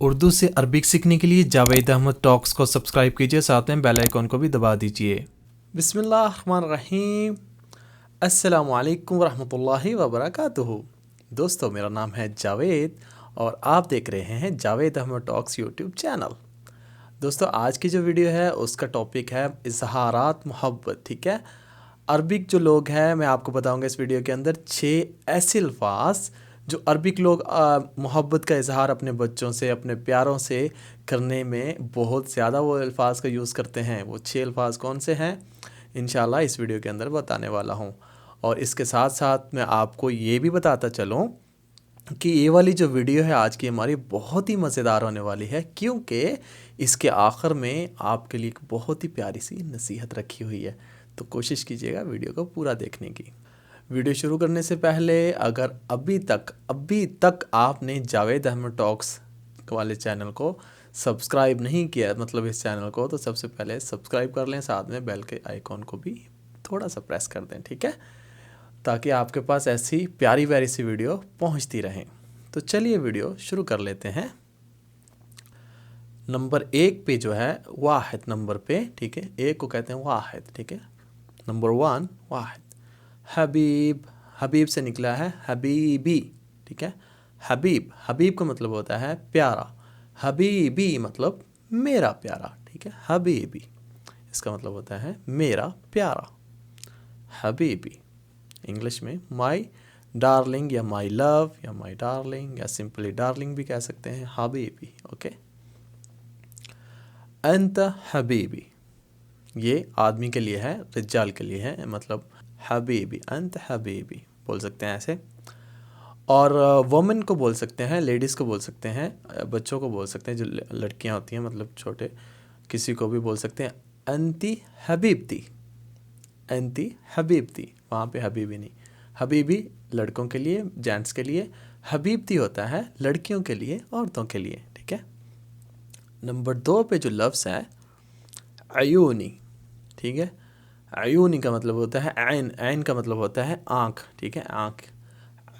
उर्दू से अरबिक सीखने के लिए जावेद अहमद टॉक्स को सब्सक्राइब कीजिए, साथ में बेल आइकॉन को भी दबा दीजिए। बिस्मिल्लाहिर्रहमानिर्रहीम। अस्सलामु अलैकुम वरहमतुल्लाहि वबरकातुहू। दोस्तों, मेरा नाम है जावेद और आप देख रहे हैं Javed Ahmed Talks YouTube channel. दोस्तों, आज की जो वीडियो है उसका टॉपिक है इजहारात मोहब्बत। ठीक है, अरबिक जो लोग हैं, मैं आपको बताऊंगा इस वीडियो के अंदर 6 ऐसे अल्फाज जो अरबिक लोग मोहब्बत का इजहार अपने बच्चों से, अपने प्यारों से करने में बहुत ज़्यादा वो अल्फाज का यूज़ करते हैं। वो 6 अल्फाज कौन से हैं, इंशाल्लाह इस वीडियो के अंदर बताने वाला हूँ। और इसके साथ साथ मैं आपको ये भी बताता चलूँ कि ये वाली जो वीडियो है आज की हमारी बहुत ही मज़ेदार होने वाली है, क्योंकि इसके आखिर में आपके लिए एक बहुत ही प्यारी सी नसीहत रखी हुई है। तो कोशिश कीजिएगा वीडियो को पूरा देखने की। वीडियो शुरू करने से पहले अगर अभी तक आपने जावेद अहमद टॉक्स वाले चैनल को सब्सक्राइब नहीं किया, मतलब इस चैनल को, तो सबसे पहले सब्सक्राइब कर लें, साथ में बेल के आइकॉन को भी थोड़ा सा प्रेस कर दें। ठीक है, ताकि आपके पास ऐसी प्यारी प्यारी सी वीडियो पहुंचती रहें। तो चलिए वीडियो शुरू कर लेते हैं। नंबर 1 पे जो है वाहिद नंबर पे, ठीक है, एक को कहते हैं वाहिद। ठीक है, नंबर 1 वाहिद। हबीब, हबीब से निकला है हबीबी। ठीक है, हबीब, हबीब का मतलब होता है प्यारा। हबीबी मतलब मेरा प्यारा। ठीक है, हबीबी इसका मतलब होता है मेरा प्यारा। हबीबी इंग्लिश में माई डार्लिंग या माई लव या माई डार्लिंग या सिंपली डार्लिंग भी कह सकते हैं, हबीबी। ओके, अंत हबीबी ये आदमी के लिए है, रिजाल के लिए है, मतलब हबीबी, अंत हबीबी बोल सकते हैं ऐसे। और वुमेन को बोल सकते हैं, लेडीज़ को बोल सकते हैं, बच्चों को बोल सकते हैं, जो लड़कियां होती हैं, मतलब छोटे, किसी को भी बोल सकते हैं अंती हबीबती, अंती हबीबती। वहाँ पे हबीबी नहीं, हबीबी लड़कों के लिए, जेंट्स के लिए, हबीबती होता है लड़कियों के लिए, औरतों के लिए। ठीक है, नंबर 2 पे जो लफ्ज़ है अयूनी। ठीक है, अयूनी का मतलब होता है ऐन, ऐन का मतलब होता है आँख। ठीक है, आँख,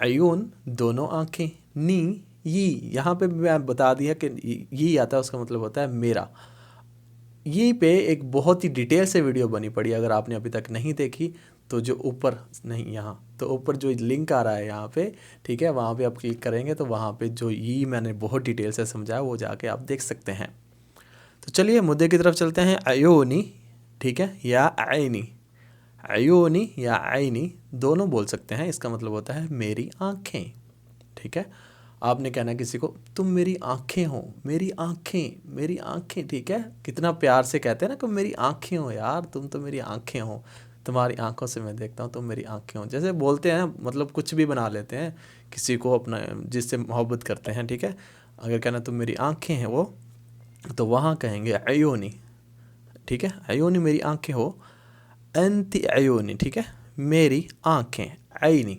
अयून दोनों आँखें, नी ये यहाँ पे भी मैं बता दिया कि ये आता है, उसका मतलब होता है मेरा। ये पे एक बहुत ही डिटेल से वीडियो बनी पड़ी, अगर आपने अभी तक नहीं देखी तो जो ऊपर, नहीं यहाँ, तो ऊपर जो लिंक आ रहा है यहाँ पे, ठीक है, वहाँ पे आप क्लिक करेंगे तो वहाँ पे जो ये मैंने बहुत डिटेल से समझाया वो जाके आप देख सकते हैं। तो चलिए मुद्दे की तरफ चलते हैं। अयोनी, ठीक है, या आइनी, अयोनी या आइनी दोनों बोल सकते हैं, इसका मतलब होता है मेरी आँखें। ठीक है, आपने कहना किसी को तुम मेरी आँखें हो, मेरी आँखें, मेरी आँखें। ठीक है, कितना प्यार से कहते हैं ना कि मेरी आँखें हो यार, तुम तो मेरी आँखें हो, तुम्हारी आंखों से मैं देखता हूँ, तुम मेरी आँखें हो, जैसे बोलते हैं, मतलब कुछ भी बना लेते हैं किसी को अपना, जिससे मोहब्बत करते हैं। ठीक है, अगर कहना तुम मेरी आँखें हैं वो, तो वहाँ कहेंगे अयोनी। ठीक है, अयोनी मेरी आँखें हो, अंति अयोनी, ठीक है, मेरी आँखें, आईनी,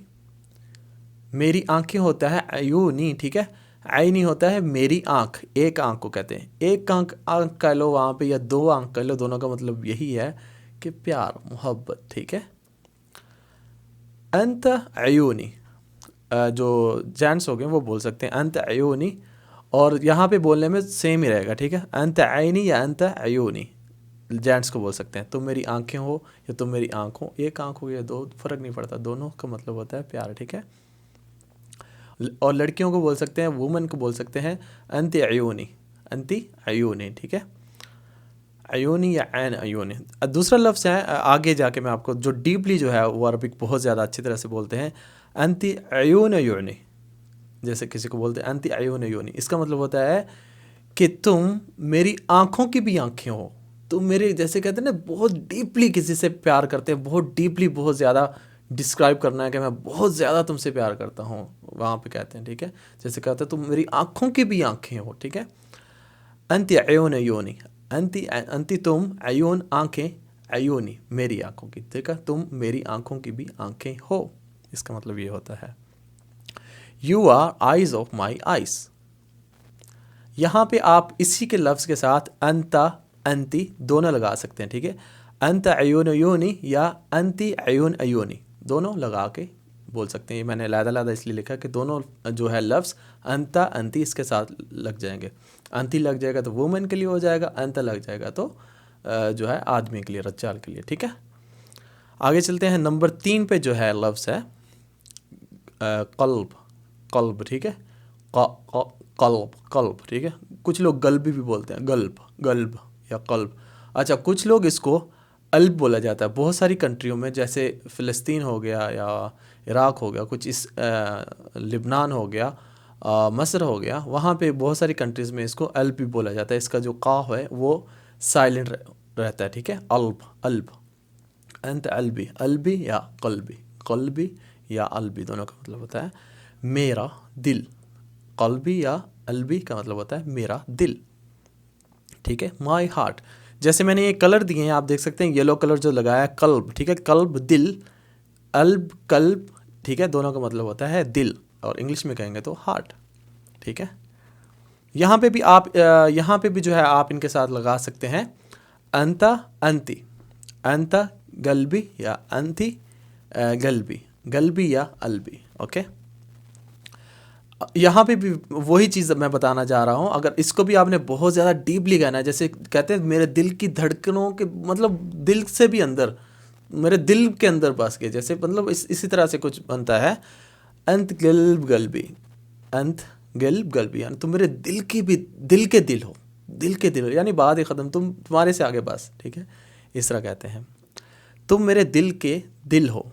मेरी आँखें होता है अयोनी। ठीक है, आईनी होता है मेरी आँख, एक आँख को कहते हैं, एक आँख आँख कह लो वहाँ पे, या 2 आँख कह लो, दोनों का मतलब यही है कि प्यार, मोहब्बत। ठीक है, अंत अयोनी, जो जेंट्स हो गए वो बोल सकते हैं अंत अयोनी, और यहाँ पे बोलने में सेम ही रहेगा। ठीक है, अंत आईनी या अंत अयोनी जेंट्स को बोल सकते हैं, तुम मेरी आंखें हो या तुम मेरी आँख हो, एक आँख हो या 2, फर्क नहीं पड़ता, दोनों का मतलब होता है प्यार। ठीक है, और लड़कियों को बोल सकते हैं, वुमन को बोल सकते हैं अंति अयोनी, अंति अयोनी। ठीक है, अयोनी या एन अयोनी। दूसरा लफ्ज़ है, आगे जाके मैं आपको, जो डीपली जो है वो अरबिक बहुत ज़्यादा अच्छी तरह से बोलते हैं, अंति अयोन अयोनी। जैसे किसी को बोलते हैं अंति अयोन अयोनी, इसका मतलब होता है कि तुम मेरी आँखों की भी आँखें हो, तुम मेरे, जैसे कहते हैं ना, बहुत डीपली किसी से प्यार करते हैं, बहुत डीपली, बहुत ज़्यादा डिस्क्राइब करना है कि मैं बहुत ज़्यादा तुमसे प्यार करता हूँ, वहाँ पे कहते हैं। ठीक है, जैसे कहते हैं तुम मेरी आँखों की भी आँखें हो। ठीक है, अंति अयोन अयोनी, अंति अंति तुम, अयोन आँखें, अयोनी मेरी आँखों की। ठीक है, तुम मेरी आँखों की भी आँखें हो, इसका मतलब ये होता है you are eyes of my eyes. यहाँ पे आप इसी के लफ्ज़ के साथ अंता, अंति दोनों लगा सकते हैं। ठीक है, अंत अयोन अयोनी या अंति अयोन अयोनी दोनों लगा के बोल सकते हैं। ये मैंने अलग-अलग इसलिए लिखा कि दोनों जो है लफ्ज़ अंता अंती इसके साथ लग जाएंगे। अंती लग जाएगा तो वुमेन के लिए हो जाएगा, अंत लग जाएगा तो जो है आदमी के लिए, रज्जाल के लिए। ठीक है, आगे चलते हैं। नंबर 3 पे जो है लफ्ज़ है कल्ब। कल्ब, ठीक है, कल्ब कल्ब, ठीक है। कुछ लोग गल्बी भी बोलते हैं, गल्ब गल्ब या कल्ब। अच्छा, कुछ लोग इसको अल्ब बोला जाता है बहुत सारी कंट्रियों में, जैसे फ़िलिस्तीन हो गया या इराक़ हो गया, कुछ इस लिबनान हो गया, मस्र हो गया, वहाँ पे बहुत सारी कंट्रीज़ में इसको अल्ब भी बोला जाता है। इसका जो काफ है वो साइलेंट रहता है। ठीक है, अल्ब अल्ब। अंत अल्बी, अल्बी या कल्बी, कल्बी या अल्बी दोनों का मतलब होता है मेरा दिल। कल्बी या अल्बी का मतलब होता है मेरा दिल। ठीक है, माई हार्ट। जैसे मैंने ये कलर दिए हैं, आप देख सकते हैं येलो कलर जो लगाया है, कल्ब। ठीक है, कल्ब दिल, अल्ब कल्ब। ठीक है, दोनों का मतलब होता है दिल, और इंग्लिश में कहेंगे तो हार्ट। ठीक है, यहाँ पे भी आप यहाँ पे भी जो है आप इनके साथ लगा सकते हैं अंता अंती, अंता गल्बी या अंती गल्बी, गल्बी या अल्बी। ओके, यहाँ पे भी वही चीज़ मैं बताना चाह रहा हूँ। अगर इसको भी आपने बहुत ज़्यादा डीपली कहना है, जैसे कहते हैं मेरे दिल की धड़कनों के मतलब दिल से भी अंदर, मेरे दिल के अंदर बस गए, जैसे मतलब इसी तरह से कुछ बनता है अंत गल्ब गल्बी, अंत गल्ब गल्बी, यानी तुम मेरे दिल की भी दिल के दिल हो, दिल के दिल हो, यानी बात ही ख़त्म, तुम्हारे से आगे बस। ठीक है, इस तरह कहते हैं, तुम मेरे दिल के दिल हो।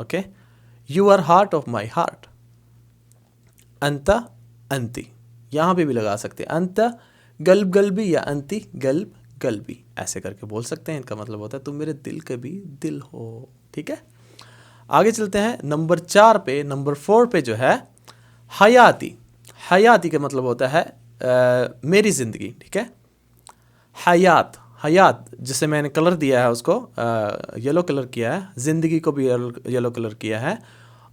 Okay, you are heart of my heart. अंता अंती, यहाँ पे भी लगा सकते हैं अंता गल्ब गल्बी या अंती गल्ब गल्बी, ऐसे करके बोल सकते हैं। इनका मतलब होता है तुम मेरे दिल के भी दिल हो। ठीक है, आगे चलते हैं नंबर 4 पे। नंबर 4 पे जो है हयाती। हयाती का मतलब होता है मेरी ज़िंदगी। ठीक है, हयात, हयात जिसे मैंने कलर दिया है उसको येलो कलर किया है, ज़िंदगी को भी येलो कलर किया है,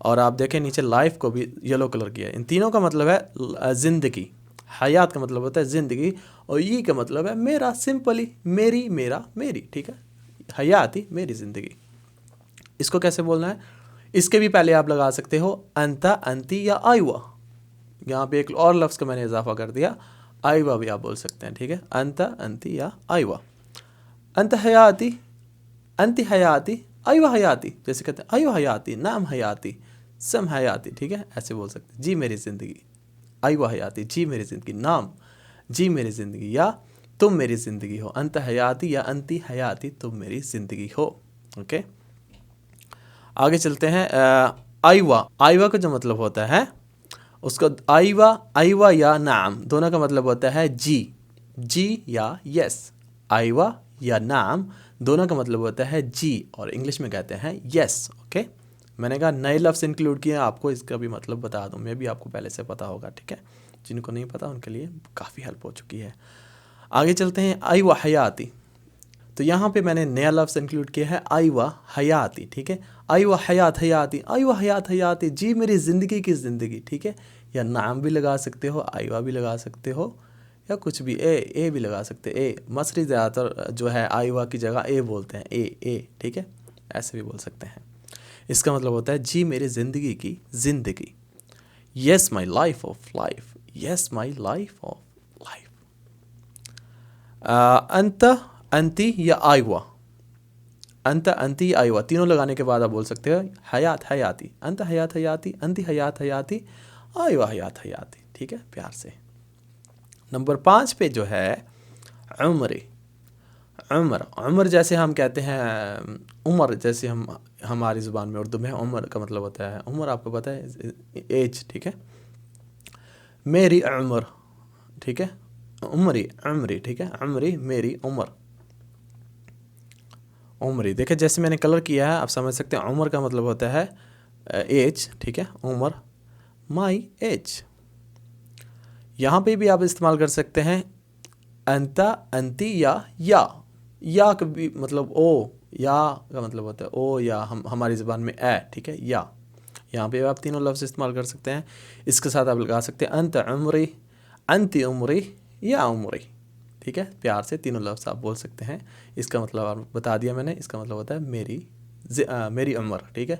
और आप देखें नीचे लाइफ को भी येलो कलर किया है। इन तीनों का मतलब है ज़िंदगी। हयात का मतलब होता है ज़िंदगी, और ये का मतलब है मेरा, सिंपली मेरी, मेरा, मेरी। ठीक है, हयाती मेरी ज़िंदगी। इसको कैसे बोलना है, इसके भी पहले आप लगा सकते हो अंता अंती या आयवा। यहाँ पे एक और लफ्ज़ का मैंने इजाफा कर दिया, आयवा भी आप बोल सकते हैं। ठीक है, अंता अंती या आयवा। अंत हयाती, अंति हयाती, आयवा हयाती, जैसे कहते हैं आयवा हयाती, नाम हयाती, सम हयाती। ठीक है, ऐसे बोल सकते हैं, जी मेरी ज़िंदगी, आयवा हयाती, जी मेरी ज़िंदगी, नाम, जी मेरी ज़िंदगी, या तुम मेरी ज़िंदगी हो। अंत हयाती या अंति हयाती, तुम मेरी ज़िंदगी हो। ओके, आगे चलते हैं। आयवा, आयवा का जो मतलब होता है उसका आयवा, आयवा या नाम दोनों का मतलब होता है जी, जी या यस। आयवा या नाम दोनों का मतलब होता है जी, और इंग्लिश में कहते हैं यस। ओके, मैंने कहा नए लफ्ज़ इंक्लूड किए हैं, आपको इसका भी मतलब बता दूं, मैं भी आपको पहले से पता होगा। ठीक है, जिनको नहीं पता उनके लिए काफ़ी हेल्प हो चुकी है। आगे चलते हैं आयवा हयाती। तो यहाँ पे मैंने नया लफ्ज़ इंक्लूड किया है आयवा हयाती। ठीक है, आयवा हयात हयाती, आयवा हयात हयाती, जी मेरी ज़िंदगी की ज़िंदगी। ठीक है, या नाम भी लगा सकते हो, आयवा भी लगा सकते हो, या कुछ भी, ए भी लगा सकते हैं। ए मसरी ज़्यादातर जो है आयवा की जगह ए बोलते हैं, ए। ठीक है, ऐसे भी बोल सकते हैं। इसका मतलब होता है जी मेरी ज़िंदगी की ज़िंदगी, yes my life of life, yes my life of life. अंत अंती या आयवा, अंत अंती आयवा तीनों लगाने के बाद आप बोल सकते हो हयात हयाती, अंत हयात हयाती, अंति हयात हयाती, आयवा हयात हयाती। ठीक है, प्यार से। नंबर 5 पे जो है उम्र। उम्र, उम्र जैसे हम कहते हैं उम्र, जैसे हम हमारी ज़ुबान में उर्दू में उम्र का मतलब होता है उम्र, आपको पता है एज। ठीक है, मेरी उम्र। ठीक है, उम्री, उम्री। ठीक है, उम्री, मेरी उम्र, उम्री। देखिए जैसे मैंने कलर किया है आप समझ सकते हैं, उम्र का मतलब होता है एज। ठीक है, उम्र, माई एज। यहाँ पे भी आप इस्तेमाल कर सकते हैं अंता अंती या का भी मतलब ओ, या का मतलब होता है ओ, या हमारी ज़बान में ए। ठीक है, या यहाँ पे आप तीनों लफ्ज़ इस्तेमाल कर सकते हैं। इसके साथ आप लगा सकते हैं अंत उम्री, अंति उम्री, या उम्री। ठीक है, प्यार से तीनों लफ्ज़ आप बोल सकते हैं। इसका मतलब आप बता दिया मैंने, इसका मतलब होता है मेरी उम्र। ठीक है,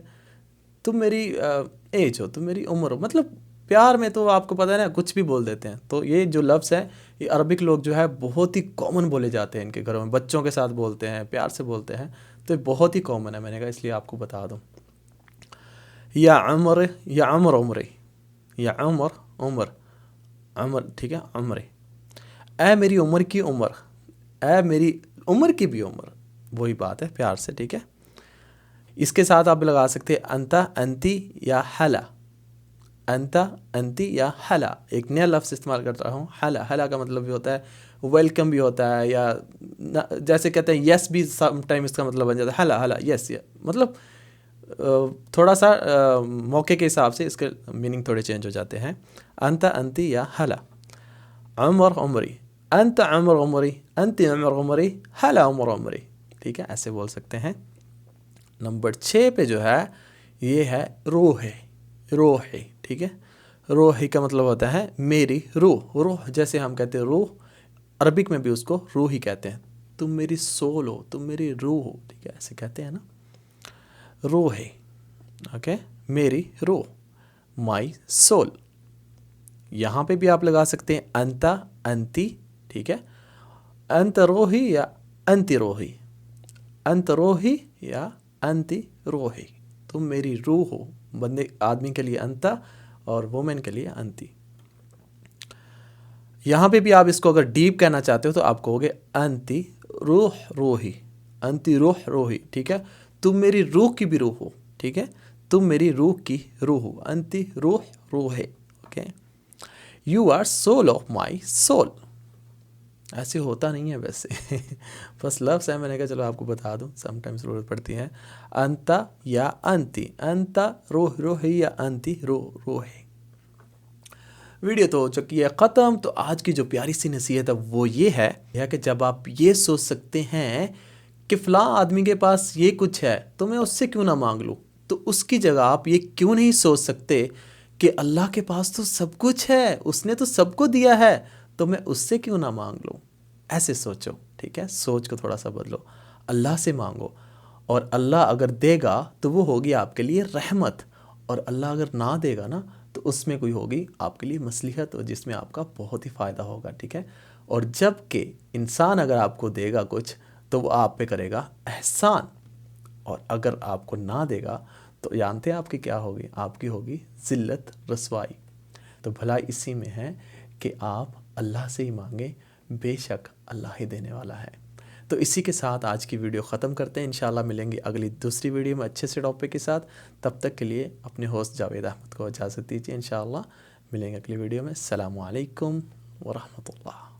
तुम मेरी एज हो, तुम मेरी उम्र हो। मतलब प्यार में तो आपको पता है ना, कुछ भी बोल देते हैं। तो ये जो लफ्ज़ है ये अरबिक लोग जो है बहुत ही कॉमन बोले जाते हैं इनके घरों में, बच्चों के साथ बोलते हैं, प्यार से बोलते हैं। तो ये बहुत ही कॉमन है, मैंने कहा इसलिए आपको बता दूँ। या अमर, या अमर उम्र, या अमर उम्र, अमर ठीक है, उम्र। ए मेरी उम्र की उम्र, ए मेरी उम्र की भी उम्र, वही बात है प्यार से, ठीक है। इसके साथ आप लगा सकते हैं अंता, अंती या हला। अंता, अंती या हला। एक नया लफ्ज़ इस्तेमाल करता हूँ, हला। हला का मतलब भी होता है वेलकम भी होता है, या जैसे कहते हैं यस भी समटाइम इसका मतलब बन जाता है, हला हला यस। मतलब थोड़ा सा मौके के हिसाब से इसके मीनिंग थोड़े चेंज हो जाते हैं। अंता, अंती या हला। उमर उमरी, अंत उमर उमरी, अंती उमर उमरी, हला उमर उमरी, ठीक है, ऐसे बोल सकते हैं। नंबर 6 पे जो है ये है रूह, रूह, ठीक है। रूह का मतलब होता है मेरी रूह। रूह जैसे हम कहते हैं रूह, अरबिक में भी उसको रूह ही कहते हैं। तुम मेरी सोल हो, तुम मेरी रूह हो, ठीक है, ऐसे कहते हैं ना, रूह है, ओके, मेरी रूह, माई सोल। यहाँ पे भी आप लगा सकते हैं अंता, अंती, ठीक है। अंत रोही या अंति रोही, अंत रोही या अंति रोही, तुम मेरी रूह हो। बंदे आदमी के लिए अंता और वुमेन के लिए अंती। यहाँ पे भी आप इसको अगर डीप कहना चाहते हो तो आप कहोगे अंति रूह रोही, अंति रूह रोही, ठीक है। तुम मेरी रूह की भी रूह हो, ठीक है, तुम मेरी रूह की रूह हो, अंति रूह रूह है, okay. You are soul of my soul. ऐसे होता नहीं है वैसे बस लफ्ज़ है, मैंने कहा चलो आपको बता दूं, समटाइम्स ज़रूरत पड़ती है। अंता या अंति, अंता रोह रोह या अंति रोह रोह। वीडियो तो हो चुकी है ख़त्म। तो आज की जो प्यारी सी नसीहत है वो ये है कि जब आप ये सोच सकते हैं कि फ़लाँ आदमी के पास ये कुछ है तो मैं उससे क्यों ना मांग लूँ, तो उसकी जगह आप ये क्यों नहीं सोच सकते कि अल्लाह के पास तो सब कुछ है, उसने तो सबको दिया है, तो मैं उससे क्यों ना मांग लूँ। ऐसे सोचो, ठीक है, सोच को थोड़ा सा बदलो, अल्लाह से मांगो। और अल्लाह अगर देगा तो वो होगी आपके लिए रहमत, और अल्लाह अगर ना देगा ना तो उसमें कोई होगी आपके लिए मसलिहत, और जिसमें आपका बहुत ही फ़ायदा होगा, ठीक है। और जबकि इंसान अगर आपको देगा कुछ तो वो आप पे करेगा एहसान, और अगर आपको ना देगा तो जानते हैं आपकी क्या होगी, आपकी होगी ज़िल्लत, रसवाई। तो भला इसी में है कि आप अल्लाह से ही मांगें, बेशक अल्लाह ही देने वाला है। तो इसी के साथ आज की वीडियो ख़त्म करते हैं। इंशाल्लाह मिलेंगे अगली दूसरी वीडियो में अच्छे से टॉपिक के साथ। तब तक के लिए अपने होस्ट जावेद अहमद को इजाज़त दीजिए। इंशाल्लाह मिलेंगे अगली वीडियो में। अस्सलामु अलैकुम व रहमतुल्लाह।